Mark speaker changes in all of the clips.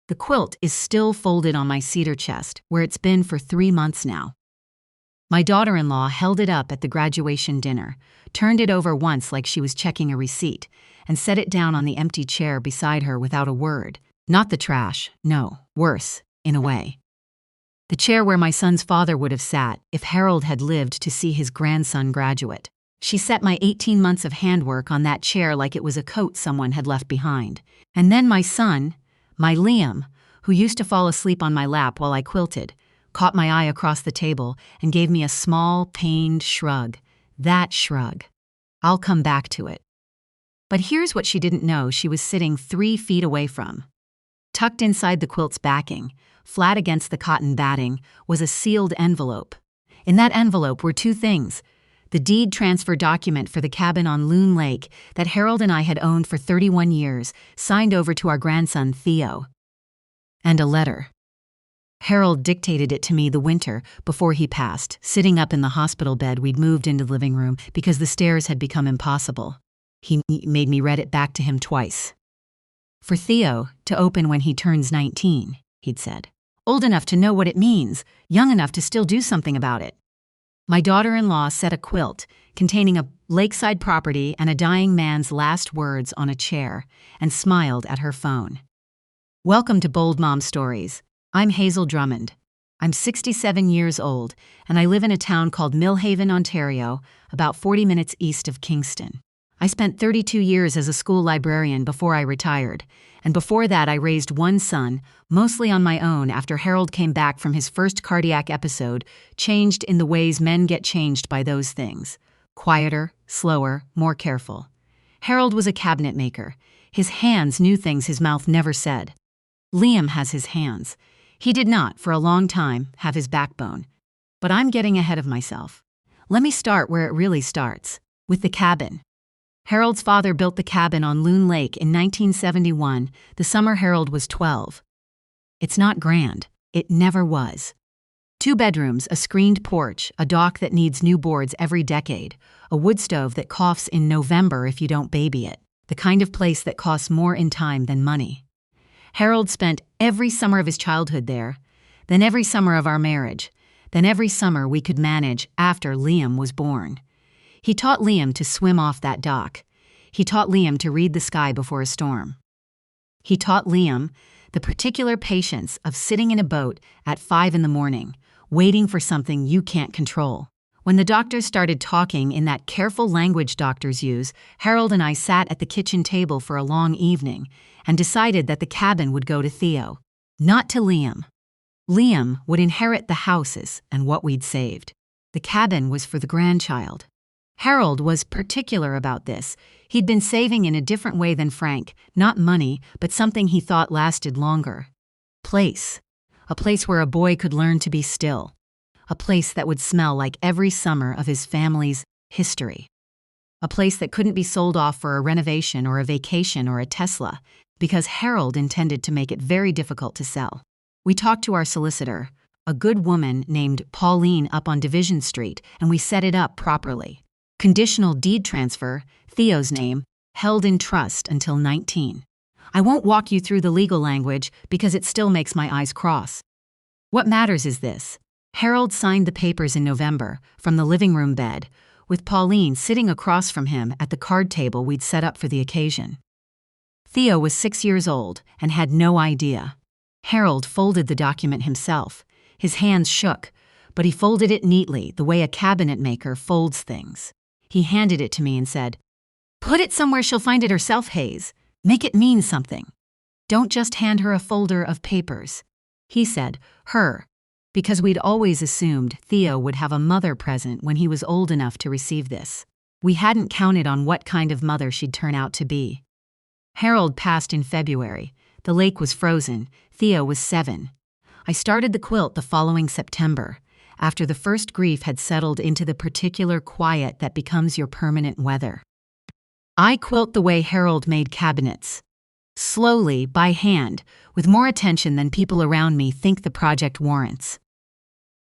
Speaker 1: The quilt is still folded on my cedar chest, where it's been for 3 months now. My daughter-in-law held it up at the graduation dinner, turned it over once like she was checking a receipt, and set it down on the empty chair beside her without a word. Not the trash, no, worse, in a way. The chair where my son's father would have sat if Harold had lived to see his grandson graduate. She set my 18 months of handwork on that chair like it was a coat someone had left behind. And then my son, my Liam, who used to fall asleep on my lap while I quilted, caught my eye across the table and gave me a small, pained shrug. That shrug. I'll come back to it. But here's what she didn't know she was sitting 3 feet away from. Tucked inside the quilt's backing, flat against the cotton batting, was a sealed envelope. In that envelope were 2 things: the deed transfer document for the cabin on Loon Lake that Harold and I had owned for 31 years, signed over to our grandson Theo, and a letter. Harold dictated it to me the winter before he passed, sitting up in the hospital bed we'd moved into the living room because the stairs had become impossible. He made me read it back to him twice. For Theo to open when he turns 19, he'd said. Old enough to know what it means, young enough to still do something about it. My daughter-in-law set a quilt containing a lakeside property and a dying man's last words on a chair and smiled at her phone. Welcome to Bold Mom Stories. I'm Hazel Drummond. I'm 67 years old, and I live in a town called Millhaven, Ontario, about 40 minutes east of Kingston. I spent 32 years as a school librarian before I retired, and before that I raised 1 son, mostly on my own after Harold came back from his first cardiac episode, changed in the ways men get changed by those things. Quieter, slower, more careful. Harold was a cabinet maker. His hands knew things his mouth never said. Liam has his hands. He did not, for a long time, have his backbone. But I'm getting ahead of myself. Let me start where it really starts, with the cabin. Harold's father built the cabin on Loon Lake in 1971, the summer Harold was 12. It's not grand. It never was. 2 bedrooms, a screened porch, a dock that needs new boards every decade, a wood stove that coughs in November if you don't baby it, the kind of place that costs more in time than money. Harold spent every summer of his childhood there, then every summer of our marriage, then every summer we could manage after Liam was born. He taught Liam to swim off that dock. He taught Liam to read the sky before a storm. He taught Liam the particular patience of sitting in a boat at 5 in the morning, waiting for something you can't control. When the doctors started talking in that careful language doctors use, Harold and I sat at the kitchen table for a long evening and decided that the cabin would go to Theo, not to Liam. Liam would inherit the houses and what we'd saved. The cabin was for the grandchild. Harold was particular about this. He'd been saving in a different way than Frank, not money, but something he thought lasted longer. Place. A place where a boy could learn to be still. A place that would smell like every summer of his family's history. A place that couldn't be sold off for a renovation or a vacation or a Tesla, because Harold intended to make it very difficult to sell. We talked to our solicitor, a good woman named Pauline up on Division Street, and we set it up properly. Conditional deed transfer, Theo's name, held in trust until 19. I won't walk you through the legal language because it still makes my eyes cross. What matters is this. Harold signed the papers in November from the living room bed, with Pauline sitting across from him at the card table we'd set up for the occasion. Theo was 6 years old and had no idea. Harold folded the document himself. His hands shook, but he folded it neatly the way a cabinet maker folds things. He handed it to me and said, "Put it somewhere she'll find it herself, Hayes. Make it mean something. Don't just hand her a folder of papers." He said, "her," because we'd always assumed Theo would have a mother present when he was old enough to receive this. We hadn't counted on what kind of mother she'd turn out to be. Harold passed in February. The lake was frozen. Theo was 7. I started the quilt the following September, after the first grief had settled into the particular quiet that becomes your permanent weather. I quilt the way Harold made cabinets. Slowly, by hand, with more attention than people around me think the project warrants.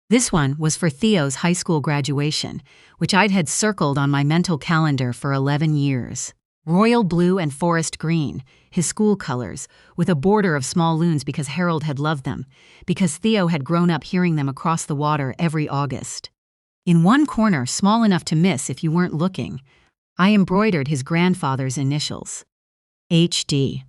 Speaker 1: This one was for Theo's high school graduation, which I'd had circled on my mental calendar for 11 years. Royal blue and forest green, his school colors, with a border of small loons because Harold had loved them, because Theo had grown up hearing them across the water every August. In one corner, small enough to miss if you weren't looking, I embroidered his grandfather's initials. HD.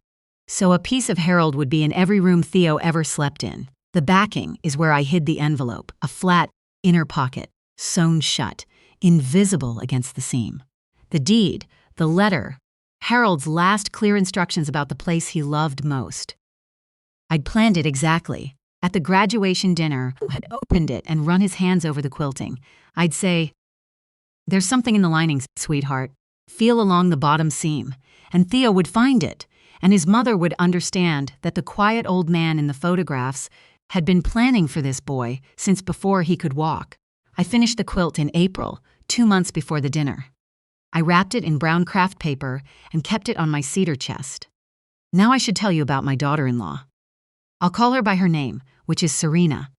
Speaker 1: So a piece of Harold would be in every room Theo ever slept in. The backing is where I hid the envelope, a flat, inner pocket, sewn shut, invisible against the seam. The deed, the letter, Harold's last clear instructions about the place he loved most. I'd planned it exactly. At the graduation dinner, I'd opened it and run his hands over the quilting. I'd say, "There's something in the linings, sweetheart. Feel along the bottom seam." And Theo would find it, and his mother would understand that the quiet old man in the photographs had been planning for this boy since before he could walk. I finished the quilt in April, 2 months before the dinner. I wrapped it in brown craft paper and kept it on my cedar chest. Now I should tell you about my daughter-in-law. I'll call her by her name, which is Serena,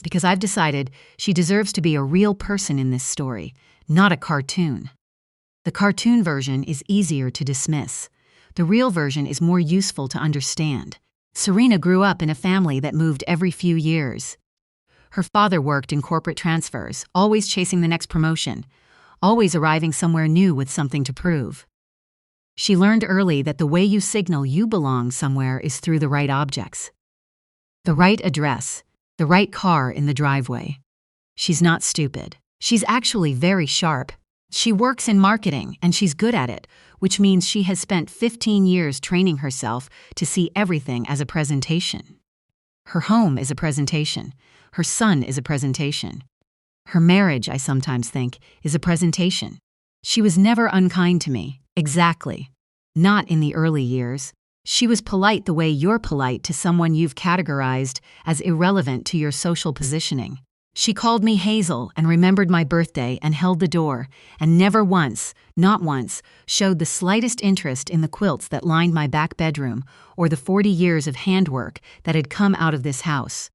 Speaker 1: because I've decided she deserves to be a real person in this story, not a cartoon. The cartoon version is easier to dismiss. The real version is more useful to understand. Serena grew up in a family that moved every few years. Her father worked in corporate transfers, always chasing the next promotion, always arriving somewhere new with something to prove. She learned early that the way you signal you belong somewhere is through the right objects. The right address, the right car in the driveway. She's not stupid. She's actually very sharp. She works in marketing, and she's good at it, which means she has spent 15 years training herself to see everything as a presentation. Her home is a presentation. Her son is a presentation. Her marriage, I sometimes think, is a presentation. She was never unkind to me, exactly. Not in the early years. She was polite the way you're polite to someone you've categorized as irrelevant to your social positioning. She called me Hazel and remembered my birthday and held the door, and never once, not once, showed the slightest interest in the quilts that lined my back bedroom or the 40 years of handwork that had come out of this house.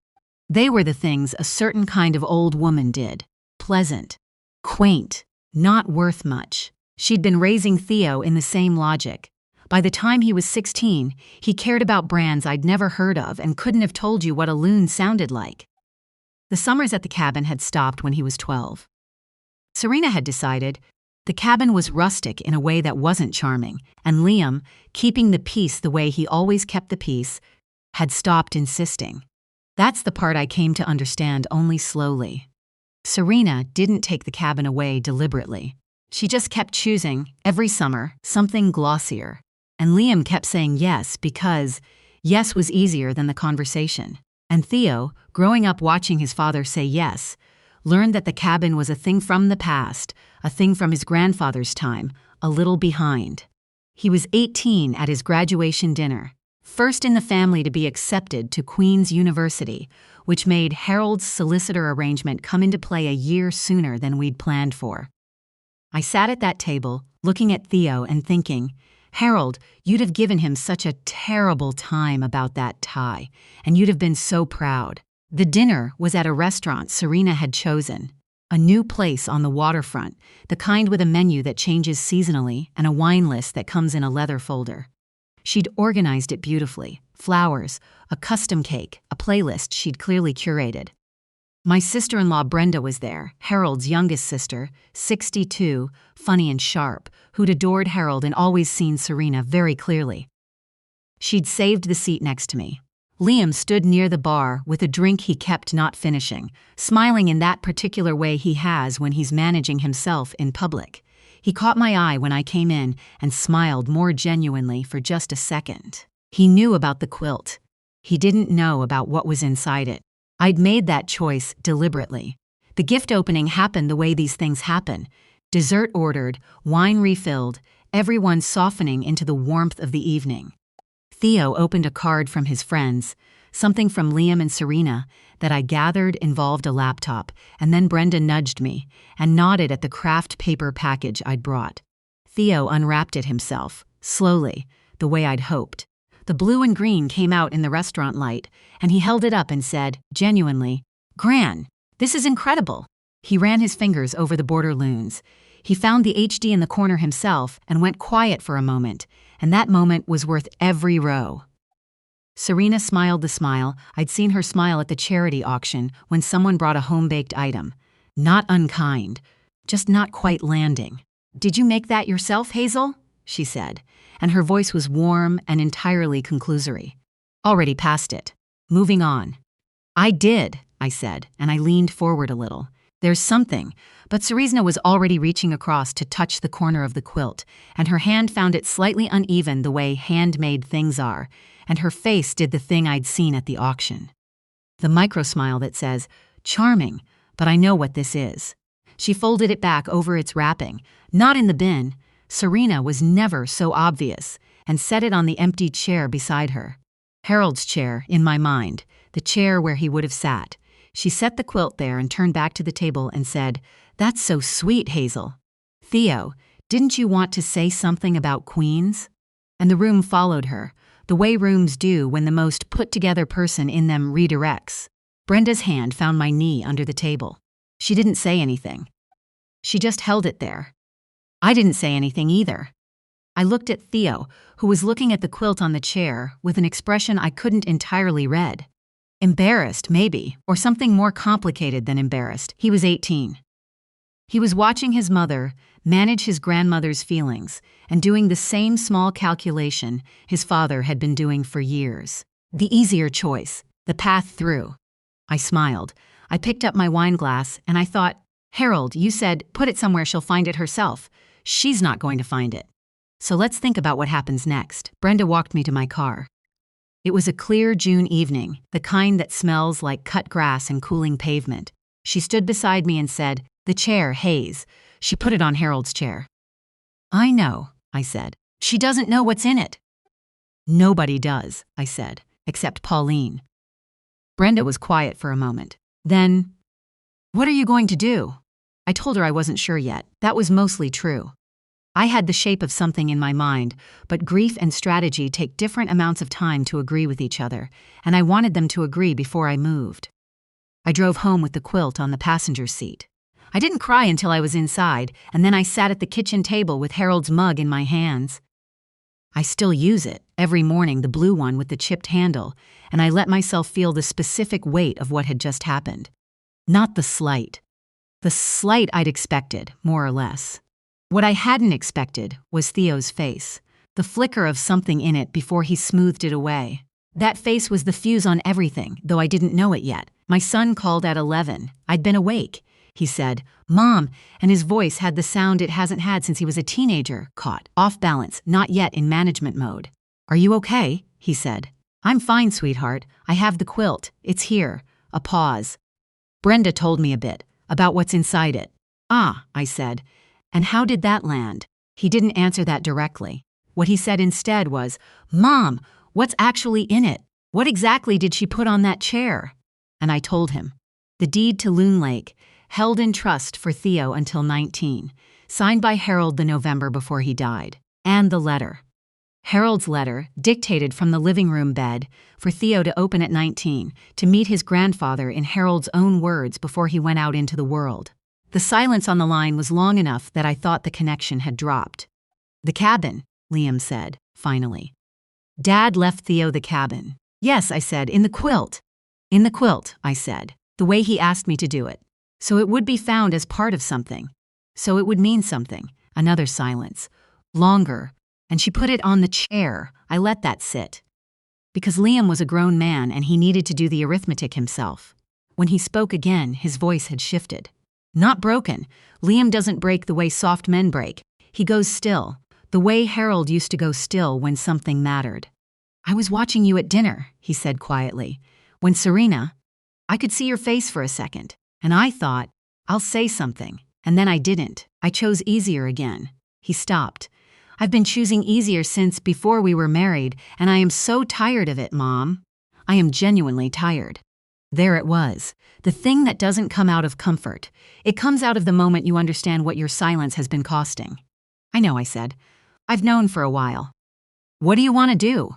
Speaker 1: They were the things a certain kind of old woman did. Pleasant, quaint, not worth much. She'd been raising Theo in the same logic. By the time he was 16, he cared about brands I'd never heard of and couldn't have told you what a loon sounded like. The summers at the cabin had stopped when he was 12. Serena had decided the cabin was rustic in a way that wasn't charming, and Liam, keeping the peace the way he always kept the peace, had stopped insisting. That's the part I came to understand only slowly. Serena didn't take the cabin away deliberately. She just kept choosing, every summer, something glossier. And Liam kept saying yes because yes was easier than the conversation. And Theo, growing up watching his father say yes, learned that the cabin was a thing from the past, a thing from his grandfather's time, a little behind. He was 18 at his graduation dinner, first in the family to be accepted to Queen's University, which made Harold's solicitor arrangement come into play a year sooner than we'd planned for. I sat at that table, looking at Theo and thinking, Harold, you'd have given him such a terrible time about that tie, and you'd have been so proud. The dinner was at a restaurant Serena had chosen, a new place on the waterfront, the kind with a menu that changes seasonally and a wine list that comes in a leather folder. She'd organized it beautifully, flowers, a custom cake, a playlist she'd clearly curated. My sister-in-law Brenda was there, Harold's youngest sister, 62, funny and sharp, who'd adored Harold and always seen Serena very clearly. She'd saved the seat next to me. Liam stood near the bar with a drink he kept not finishing, smiling in that particular way he has when he's managing himself in public. He caught my eye when I came in and smiled more genuinely for just a second. He knew about the quilt. He didn't know about what was inside it. I'd made that choice deliberately. The gift opening happened the way these things happen. Dessert ordered, wine refilled, everyone softening into the warmth of the evening. Theo opened a card from his friends, something from Liam and Serena that I gathered involved a laptop, and then Brenda nudged me and nodded at the craft paper package I'd brought. Theo unwrapped it himself, slowly, the way I'd hoped. The blue and green came out in the restaurant light, and he held it up and said, genuinely, "Gran, this is incredible." He ran his fingers over the border loons. He found the HD in the corner himself and went quiet for a moment, and that moment was worth every row. Serena smiled the smile I'd seen her smile at the charity auction when someone brought a home-baked item. Not unkind, just not quite landing. "Did you make that yourself, Hazel?" she said, and her voice was warm and entirely conclusory. "Already past it. Moving on." "I did," I said, and I leaned forward a little. "There's something," but Serena was already reaching across to touch the corner of the quilt, and her hand found it slightly uneven the way handmade things are, and her face did the thing I'd seen at the auction. The micro-smile that says, "Charming, but I know what this is." She folded it back over its wrapping, not in the bin. Serena was never so obvious, and set it on the empty chair beside her. Harold's chair, in my mind, the chair where he would have sat. She set the quilt there and turned back to the table and said, "That's so sweet, Hazel. Theo, didn't you want to say something about queens?" And the room followed her, the way rooms do when the most put-together person in them redirects. Brenda's hand found my knee under the table. She didn't say anything. She just held it there. I didn't say anything either. I looked at Theo, who was looking at the quilt on the chair with an expression I couldn't entirely read. Embarrassed, maybe, or something more complicated than embarrassed. He was 18. He was watching his mother manage his grandmother's feelings and doing the same small calculation his father had been doing for years. The easier choice, the path through. I smiled. I picked up my wine glass and I thought, "Harold, you said, put it somewhere she'll find it herself. She's not going to find it. So let's think about what happens next." Brenda walked me to my car. It was a clear June evening, the kind that smells like cut grass and cooling pavement. She stood beside me and said, "The chair, Hayes." She put it on Harold's chair. "I know," I said. "She doesn't know what's in it." "Nobody does," I said, "except Pauline." Brenda was quiet for a moment. Then, "What are you going to do?" I told her I wasn't sure yet. That was mostly true. I had the shape of something in my mind, but grief and strategy take different amounts of time to agree with each other, and I wanted them to agree before I moved. I drove home with the quilt on the passenger seat. I didn't cry until I was inside, and then I sat at the kitchen table with Harold's mug in my hands. I still use it, every morning, the blue one with the chipped handle, and I let myself feel the specific weight of what had just happened. Not the slight. The slight I'd expected, more or less. What I hadn't expected was Theo's face, the flicker of something in it before he smoothed it away. That face was the fuse on everything, though I didn't know it yet. My son called at 11. I'd been awake. He said, "Mom," and his voice had the sound it hasn't had since he was a teenager, caught, off balance, not yet in management mode. "Are you okay?" he said. "I'm fine, sweetheart. I have the quilt. It's here." A pause. Brenda told me a bit, about what's inside it. "Ah," I said. "And how did that land?" He didn't answer that directly. What he said instead was, "Mom, what's actually in it? What exactly did she put on that chair?" And I told him. The deed to Loon Lake, held in trust for Theo until 19, signed by Harold the November before he died. And the letter. Harold's letter, dictated from the living room bed, for Theo to open at 19, to meet his grandfather in Harold's own words before he went out into the world. The silence on the line was long enough that I thought the connection had dropped. "The cabin," Liam said, finally. "Dad left Theo the cabin." "Yes," I said, "in the quilt." "In the quilt," I said, the way he asked me to do it. So it would be found as part of something. So it would mean something. Another silence. Longer. And she put it on the chair. I let that sit. Because Liam was a grown man and he needed to do the arithmetic himself. When he spoke again, his voice had shifted. "Not broken. Liam doesn't break the way soft men break. He goes still. The way Harold used to go still when something mattered." "I was watching you at dinner," he said quietly. "When Serena, I could see your face for a second. And I thought, I'll say something. And then I didn't. I chose easier again." He stopped. "I've been choosing easier since before we were married, and I am so tired of it, Mom. I am genuinely tired." There it was. The thing that doesn't come out of comfort. It comes out of the moment you understand what your silence has been costing. "I know," I said. "I've known for a while." "What do you want to do?"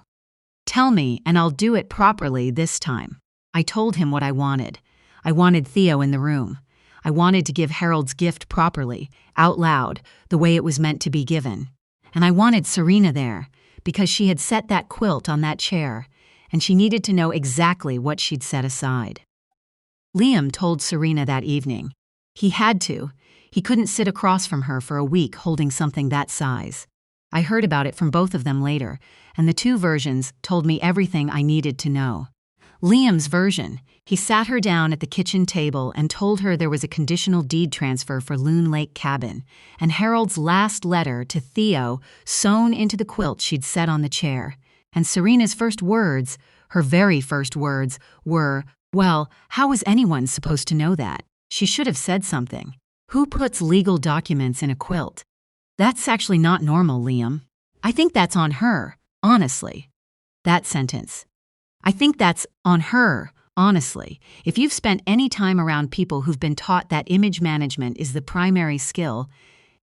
Speaker 1: "Tell me, and I'll do it properly this time." I told him what I wanted. I wanted Theo in the room. I wanted to give Harold's gift properly, out loud, the way it was meant to be given. And I wanted Serena there, because she had set that quilt on that chair, and she needed to know exactly what she'd set aside. Liam told Serena that evening. He had to. He couldn't sit across from her for a week holding something that size. I heard about it from both of them later, and the two versions told me everything I needed to know. Liam's version: he sat her down at the kitchen table and told her there was a conditional deed transfer for Loon Lake cabin, and Harold's last letter to Theo sewn into the quilt she'd set on the chair. And Serena's first words, her very first words, were, "Well, how was anyone supposed to know that? She should have said something. Who puts legal documents in a quilt? That's actually not normal, Liam. I think that's on her, honestly." That sentence. I think that's on her, honestly. If you've spent any time around people who've been taught that image management is the primary skill,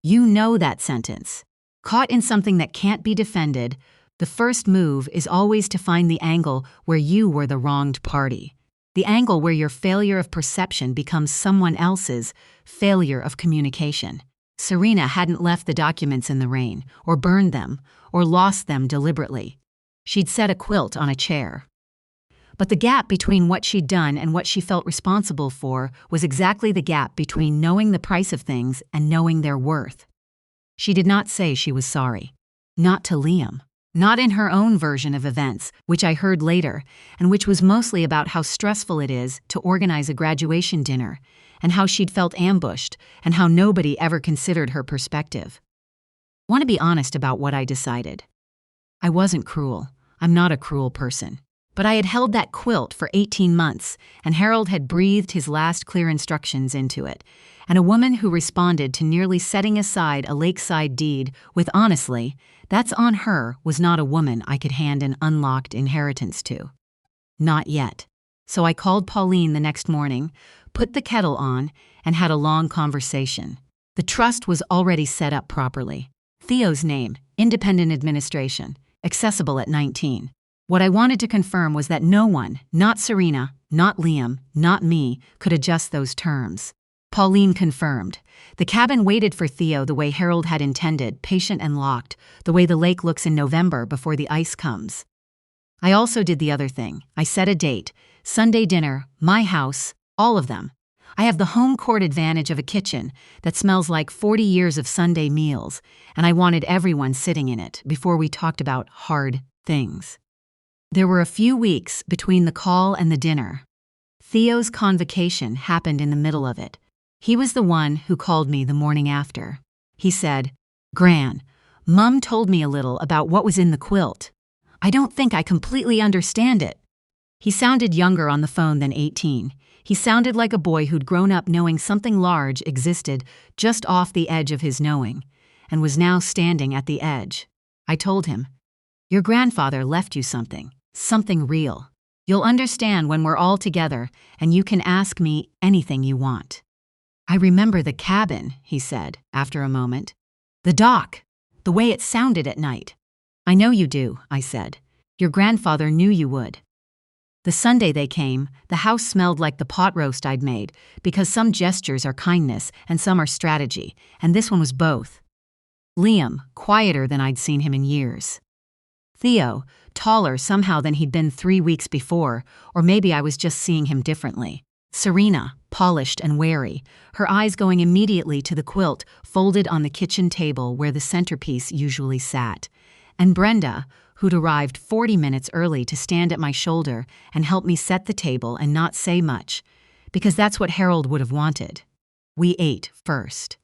Speaker 1: you know that sentence. Caught in something that can't be defended, the first move is always to find the angle where you were the wronged party. The angle where your failure of perception becomes someone else's failure of communication. Serena hadn't left the documents in the rain, or burned them, or lost them deliberately. She'd set a quilt on a chair. But the gap between what she'd done and what she felt responsible for was exactly the gap between knowing the price of things and knowing their worth. She did not say she was sorry. Not to Liam. Not in her own version of events, which I heard later, and which was mostly about how stressful it is to organize a graduation dinner, and how she'd felt ambushed, and how nobody ever considered her perspective. Want to be honest about what I decided. I wasn't cruel. I'm not a cruel person. But I had held that quilt for 18 months, and Harold had breathed his last clear instructions into it, and a woman who responded to nearly setting aside a lakeside deed with "honestly, that's on her" was not a woman I could hand an unlocked inheritance to. Not yet. So I called Pauline the next morning, put the kettle on, and had a long conversation. The trust was already set up properly. Theo's name, independent administration, accessible at 19. What I wanted to confirm was that no one, not Serena, not Liam, not me, could adjust those terms. Pauline confirmed. The cabin waited for Theo the way Harold had intended, patient and locked, the way the lake looks in November before the ice comes. I also did the other thing. I set a date. Sunday dinner, my house, all of them. I have the home court advantage of a kitchen that smells like 40 years of Sunday meals, and I wanted everyone sitting in it before we talked about hard things. There were a few weeks between the call and the dinner. Theo's convocation happened in the middle of it. He was the one who called me the morning after. He said, "Gran, Mum told me a little about what was in the quilt. I don't think I completely understand it." He sounded younger on the phone than 18. He sounded like a boy who'd grown up knowing something large existed just off the edge of his knowing, and was now standing at the edge. I told him, "Your grandfather left you something. Something real. You'll understand when we're all together, and you can ask me anything you want." "I remember the cabin," he said, after a moment. "The dock. The way it sounded at night." "I know you do," I said. "Your grandfather knew you would." The Sunday they came, the house smelled like the pot roast I'd made, because some gestures are kindness and some are strategy, and this one was both. Liam, quieter than I'd seen him in years. Theo, taller somehow than he'd been 3 weeks before, or maybe I was just seeing him differently. Serena, polished and wary, her eyes going immediately to the quilt folded on the kitchen table where the centerpiece usually sat. And Brenda, who'd arrived 40 minutes early to stand at my shoulder and help me set the table and not say much, because that's what Harold would have wanted. We ate first.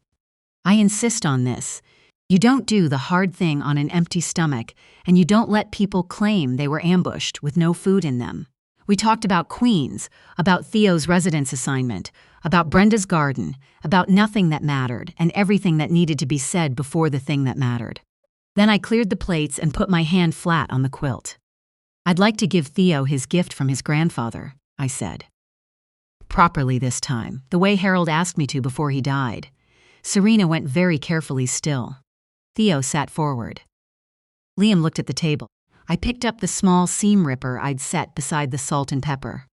Speaker 1: I insist on this. You don't do the hard thing on an empty stomach, and you don't let people claim they were ambushed with no food in them. We talked about Queens, about Theo's residence assignment, about Brenda's garden, about nothing that mattered and everything that needed to be said before the thing that mattered. Then I cleared the plates and put my hand flat on the quilt. "I'd like to give Theo his gift from his grandfather," I said. Properly this time, the way Harold asked me to before he died. Serena went very carefully still. Theo sat forward. Liam looked at the table. I picked up the small seam ripper I'd set beside the salt and pepper.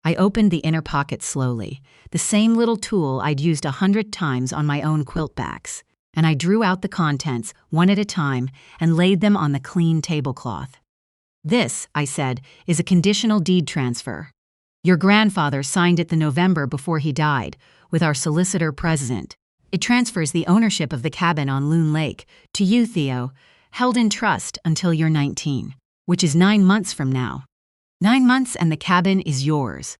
Speaker 1: I opened the inner pocket slowly, the same little tool I'd used 100 times on my own quilt backs, and I drew out the contents, one at a time, and laid them on the clean tablecloth. "This," I said, "is a conditional deed transfer. Your grandfather signed it the November before he died, with our solicitor present. It transfers the ownership of the cabin on Loon Lake to you, Theo, held in trust until you're 19, which is 9 months from now. 9 months and the cabin is yours."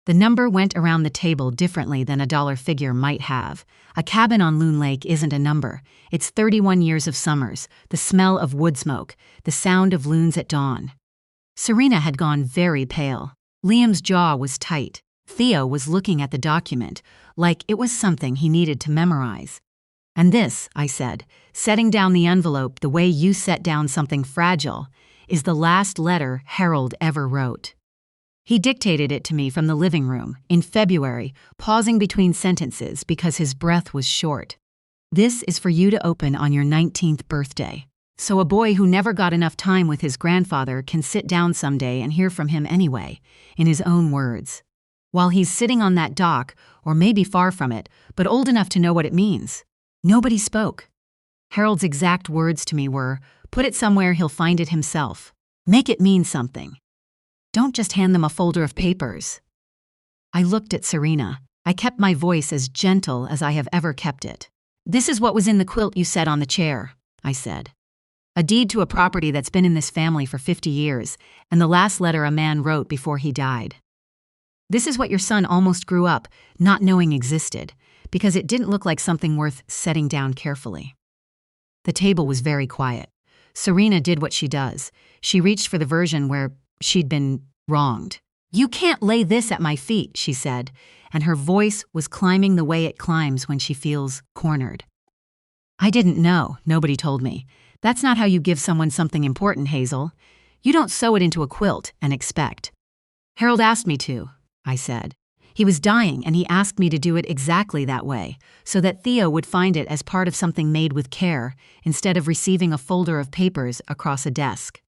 Speaker 1: The number went around the table differently than a dollar figure might have. A cabin on Loon Lake isn't a number. It's 31 years of summers, the smell of wood smoke, the sound of loons at dawn. Serena had gone very pale. Liam's jaw was tight. Theo was looking at the document, like it was something he needed to memorize. "And this," I said, setting down the envelope the way you set down something fragile, "is the last letter Harold ever wrote." He dictated it to me from the living room, in February, pausing between sentences because his breath was short. "This is for you to open on your 19th birthday. So a boy who never got enough time with his grandfather can sit down someday and hear from him anyway, in his own words. While he's sitting on that dock, or maybe far from it, but old enough to know what it means." Nobody spoke. Harold's exact words to me were, "Put it somewhere he'll find it himself. Make it mean something. Don't just hand them a folder of papers." I looked at Serena. I kept my voice as gentle as I have ever kept it. "This is what was in the quilt you set on the chair," I said. "A deed to a property that's been in this family for 50 years, and the last letter a man wrote before he died. This is what your son almost grew up not knowing existed, because it didn't look like something worth setting down carefully." The table was very quiet. Serena did what she does. She reached for the version where she'd been wronged. "You can't lay this at my feet," she said, and her voice was climbing the way it climbs when she feels cornered. "I didn't know. Nobody told me. That's not how you give someone something important, Hazel. You don't sew it into a quilt and expect." "Harold asked me to," I said. "He was dying and he asked me to do it exactly that way, so that Theo would find it as part of something made with care, instead of receiving a folder of papers across a desk."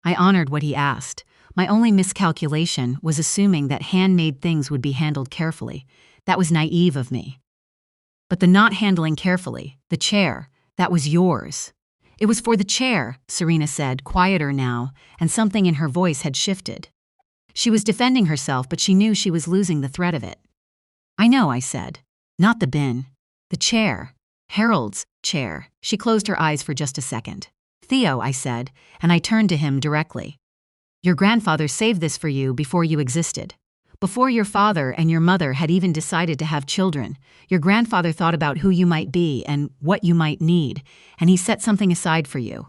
Speaker 1: I honored what he asked. My only miscalculation was assuming that handmade things would be handled carefully. That was naive of me. "But the not handling carefully, the chair, that was yours." "It was for the chair," Serena said, quieter now, and something in her voice had shifted. She was defending herself, but she knew she was losing the thread of it. "I know," I said. "Not the bin. The chair. Harold's chair." She closed her eyes for just a second. "Theo," I said, and I turned to him directly. "Your grandfather saved this for you before you existed. Before your father and your mother had even decided to have children, your grandfather thought about who you might be and what you might need, and he set something aside for you.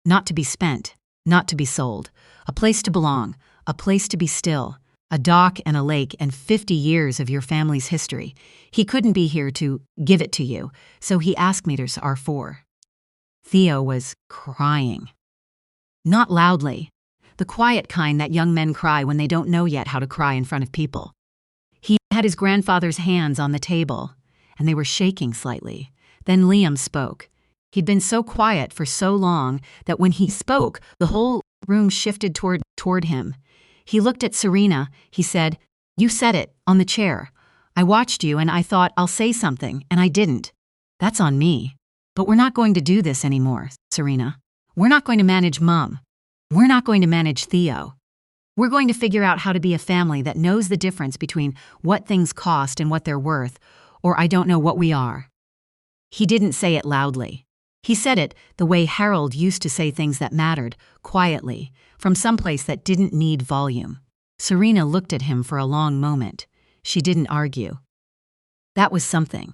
Speaker 1: Not to be spent, not to be sold. A place to belong, a place to be still, a dock and a lake and 50 years of your family's history. He couldn't be here to give it to you, so he asked me to are for." Theo was crying. Not loudly. The quiet kind that young men cry when they don't know yet how to cry in front of people. He had his grandfather's hands on the table, and they were shaking slightly. Then Liam spoke. He'd been so quiet for so long that when he spoke, the whole room shifted toward him. He looked at Serena. He said, "You said it, on the chair. I watched you and I thought I'll say something, and I didn't. That's on me. But we're not going to do this anymore, Serena. We're not going to manage Mom. We're not going to manage Theo. We're going to figure out how to be a family that knows the difference between what things cost and what they're worth, or I don't know what we are." He didn't say it loudly. He said it the way Harold used to say things that mattered, quietly, from someplace that didn't need volume. Serena looked at him for a long moment. She didn't argue. That was something.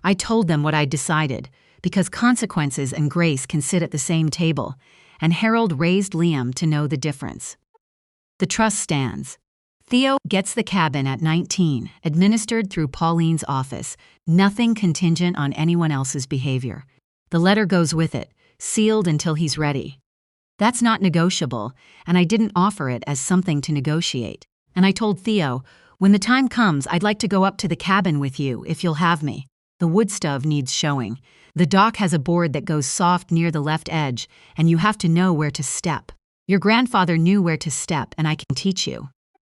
Speaker 1: I told them what I'd decided, because consequences and grace can sit at the same table, and Harold raised Liam to know the difference. The trust stands. Theo gets the cabin at 19, administered through Pauline's office, nothing contingent on anyone else's behavior. The letter goes with it, sealed until he's ready. That's not negotiable, and I didn't offer it as something to negotiate. And I told Theo, "When the time comes, I'd like to go up to the cabin with you, if you'll have me. The wood stove needs showing. The dock has a board that goes soft near the left edge, and you have to know where to step. Your grandfather knew where to step, and I can teach you."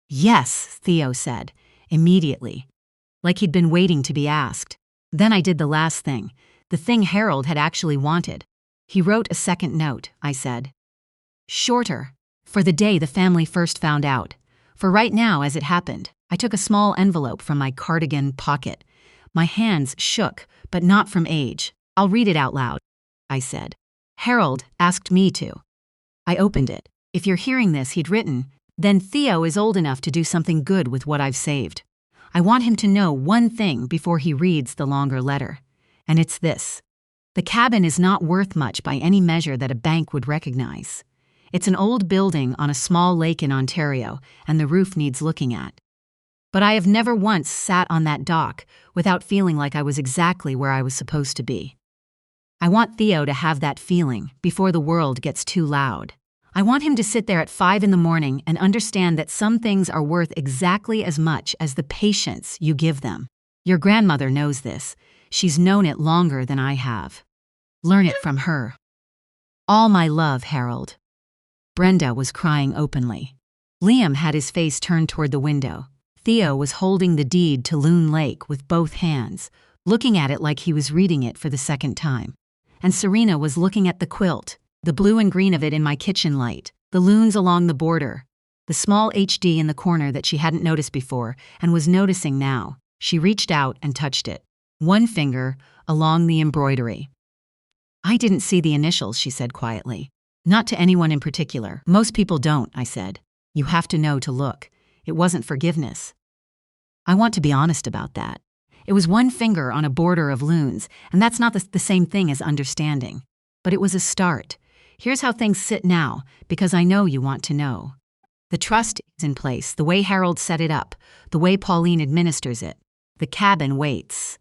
Speaker 1: Yes, Theo said, immediately, like he'd been waiting to be asked. Then I did the last thing, the thing Harold had actually wanted. He wrote a second note, I said. Shorter, for the day the family first found out. For right now, as it happened, I took a small envelope from my cardigan pocket. My hands shook, but not from age. I'll read it out loud, I said. Harold asked me to. I opened it. If you're hearing this, he'd written, then Theo is old enough to do something good with what I've saved. I want him to know one thing before he reads the longer letter. And it's this. The cabin is not worth much by any measure that a bank would recognize. It's an old building on a small lake in Ontario, and the roof needs looking at. But I have never once sat on that dock without feeling like I was exactly where I was supposed to be. I want Theo to have that feeling before the world gets too loud. I want him to sit there at 5 in the morning and understand that some things are worth exactly as much as the patience you give them. Your grandmother knows this. She's known it longer than I have. Learn it from her. All my love, Harold. Brenda was crying openly. Liam had his face turned toward the window. Theo was holding the deed to Loon Lake with both hands, looking at it like he was reading it for the second time. And Serena was looking at the quilt, the blue and green of it in my kitchen light, the loons along the border, the small HD in the corner that she hadn't noticed before and was noticing now. She reached out and touched it, one finger along the embroidery. I didn't see the initials, she said quietly. Not to anyone in particular. Most people don't, I said. You have to know to look. It wasn't forgiveness. I want to be honest about that. It was one finger on a border of loons, and that's not the same thing as understanding. But it was a start. Here's how things sit now, because I know you want to know. The trust is in place, the way Harold set it up, the way Pauline administers it. The cabin waits.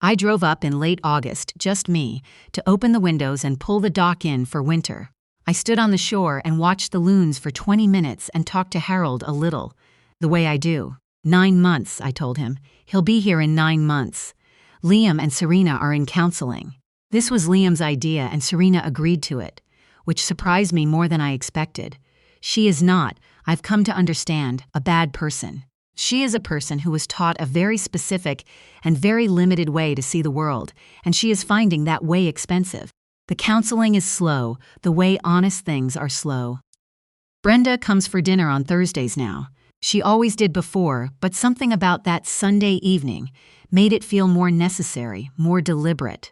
Speaker 1: I drove up in late August, just me, to open the windows and pull the dock in for winter. I stood on the shore and watched the loons for 20 minutes and talked to Harold a little, the way I do. 9 months, I told him. He'll be here in 9 months. Liam and Serena are in counseling. This was Liam's idea and Serena agreed to it, which surprised me more than I expected. She is not, I've come to understand, a bad person. She is a person who was taught a very specific and very limited way to see the world, and she is finding that way expensive. The counseling is slow, the way honest things are slow. Brenda comes for dinner on Thursdays now. She always did before, but something about that Sunday evening made it feel more necessary, more deliberate.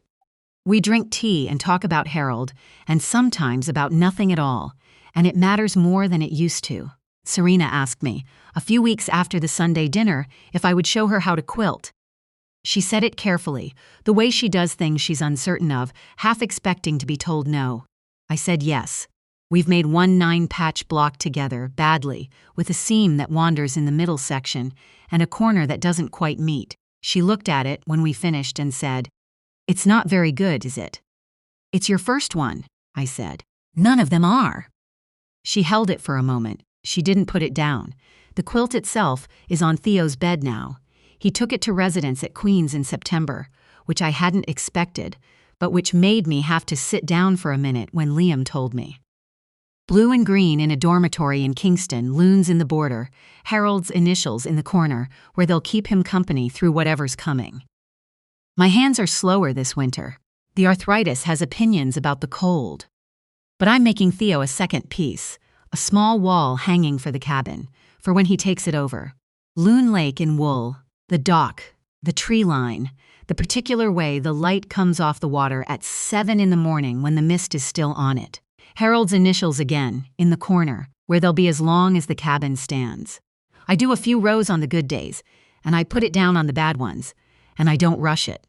Speaker 1: We drink tea and talk about Harold, and sometimes about nothing at all, and it matters more than it used to. Serena asked me, a few weeks after the Sunday dinner, if I would show her how to quilt. She said it carefully, the way she does things she's uncertain of, half expecting to be told no. I said yes. We've made one 9-patch block together, badly, with a seam that wanders in the middle section and a corner that doesn't quite meet. She looked at it when we finished and said, "It's not very good, is it?" "It's your first one," I said. "None of them are." She held it for a moment. She didn't put it down. The quilt itself is on Theo's bed now. He took it to residence at Queen's in September, which I hadn't expected, but which made me have to sit down for a minute when Liam told me. Blue and green in a dormitory in Kingston, loons in the border, Harold's initials in the corner, where they'll keep him company through whatever's coming. My hands are slower this winter. The arthritis has opinions about the cold. But I'm making Theo a second piece, a small wall hanging for the cabin, for when he takes it over. Loon Lake in wool, the dock, the tree line, the particular way the light comes off the water at 7 in the morning when the mist is still on it. Harold's initials again, in the corner, where they'll be as long as the cabin stands. I do a few rows on the good days, and I put it down on the bad ones, and I don't rush it.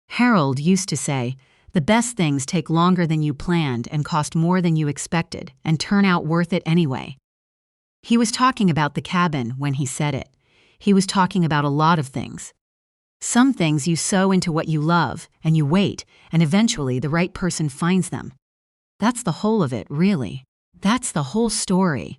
Speaker 1: Harold used to say, the best things take longer than you planned and cost more than you expected, and turn out worth it anyway. He was talking about the cabin when he said it. He was talking about a lot of things. Some things you sew into what you love, and you wait, and eventually the right person finds them. That's the whole of it, really. That's the whole story.